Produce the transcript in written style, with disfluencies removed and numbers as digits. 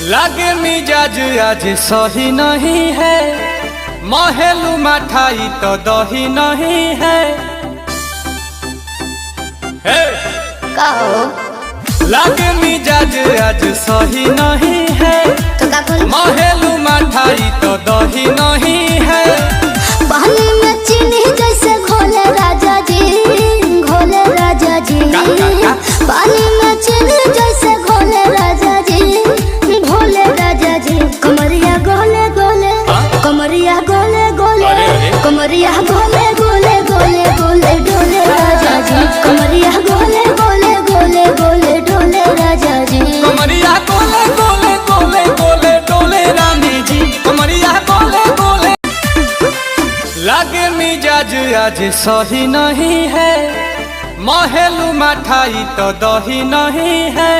लागे मिजाज आज सही नहीं है, महलू मठाई तो दही नहीं है। लागे मिजाज आज सही नहीं है, महलू मठाई तो दही नहीं है। पानी में चीनी जैसे घोले राजा जी, घोले राजा जी। पानी में चीनी जैसे घोले राजा जी, घोले राजा जी। कमरिया गोले गोले, कमरिया गोले गोले, कमरिया गोले गोले गोले गोले डोले राजा जी। कमरिया गोले गोले गोले गोले डोले राजा जी। कमरिया गोले गोले गोले गोले डोले रानी जी। कमरिया गोले गोले। लागे मिजाज आज सही नहीं है, महलू मठाई तो दही नहीं है।